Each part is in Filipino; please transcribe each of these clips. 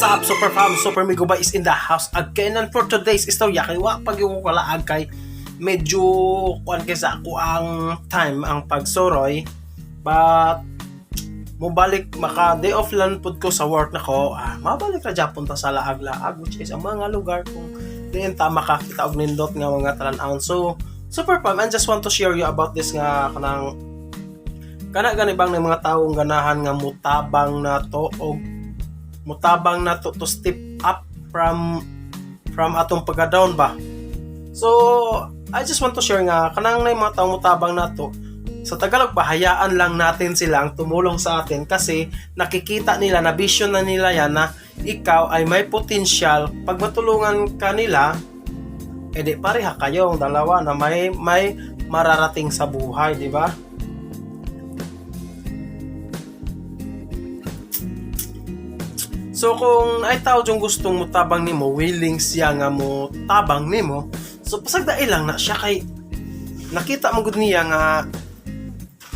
up, Super Fam? Super Migo ba is in the house again. And for today's istorya, kay wa pag yung kalaag kay medyo kuan kay sa ako ang time ang pagsuroy. But mubalik maka day off lang pud ko sa work nako. Mabalik ra gyapon ta sa laag-laag, which is ang mga lugar kung diin ta makakita og nindot nga mga talan-awon. So Super Fam, I just want to share you about this nga kanang gani bang ng mga taong ganahan nga mutabang na to o mutabang na to step up from atong pagka-down ba. So I just want to share nga kanang na mga taong mutabang na to sa Tagalog ba, hayaan lang natin silang tumulong sa atin kasi nakikita nila, na vision na nila yan na ikaw ay may potensyal. Pag matulungan ka nila, edi pareha kayong dalawa na may mararating sa buhay, di ba? So kung ay tao yung gustong mutabang nimo, willing siya nga mo tabang nimo, so pasagdai lang na siya kay nakita mo gud niya nga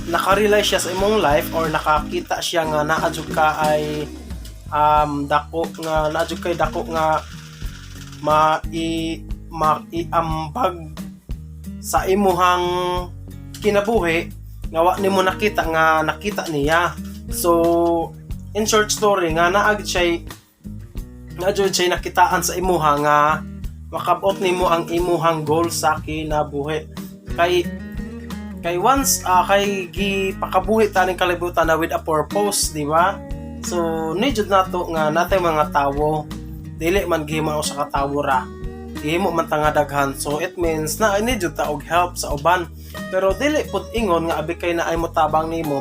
nakarely siya sa imong life or nakakita siya nga naadjud ka ay dako nga naadjud kay dako nga maiambag sa imuhang kinabuhi nga wa nimo nakita niya. So in short story nga naagid siya nakitaan sa imuha nga makabot nimo ang imuhang goal sa kinabuhi. Kay once kay gipakabuhi ta ning kalibutan na with a purpose, di ba? So need nato nga natay mga tawo dili man gihimo sa katawo ra, gihimo man ta nga daghan. So it means na need ta og help sa uban, pero dili pud ingon nga abi kay na ay motabang nimo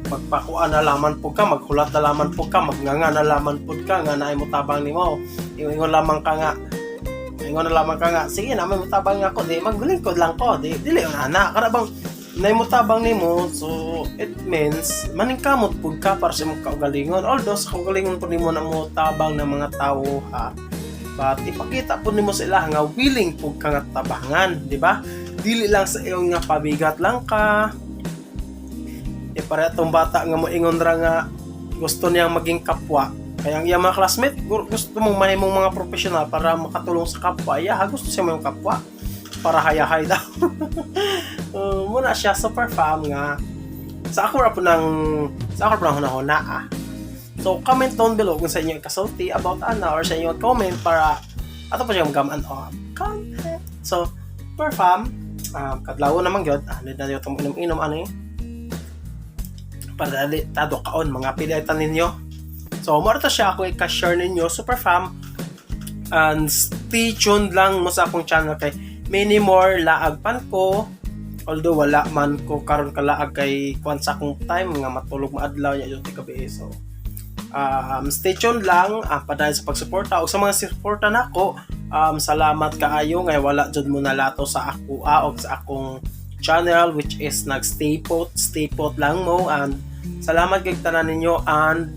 magpakuan na laman po ka, maghulat na laman po ka, magnganga na laman po ka nga naay motabang nimo. Ingon na lamang ka nga, sige na may motabang ako, di maglingkod lang ko, dili yung anak kada bang naay motabang nimo. So it means maningkamot pud ka para sa imong kaugalingon, although sa kaugalingon pud nimo na motabang ng mga tawo ha, but ipakita pud nimo sa ila nga willing pud ka nga tabangan, di ba? Dili lang sa iyong nga pabigat lang ka. Para itong bata nga moingon ra nga gusto niyang maging kapwa, kaya ang iyang mga classmate gusto mong mahimong mga professional para makatulong sa kapwa, gusto siya mayong kapwa para hayahay daw. Muna siya Super Fam nga sa ako ra po nang huna. So comment down below kung sa inyo kasulti about ana or sa inyo comment para ato pa siyang gaman on content. So Super Fam, kadlaw naman gyud na yo tong inom ano para dali tado kaon mga pilitan ninyo. So mo ta siya ako i-share ninyo Super Fam, and stay tuned lang mo sa akong channel kay many more laag pan ko, although wala man ko karon kalaag kay kwan sa akong time nga matulog maadlaw nya yung gabi. So stay tuned lang padahil sa pagsuporta o sa mga suporta nako. Salamat kaayo nga wala jud mo nalato sa ako o sa akong channel, which is stay put lang mo, and salamat kay tanan ninyo, and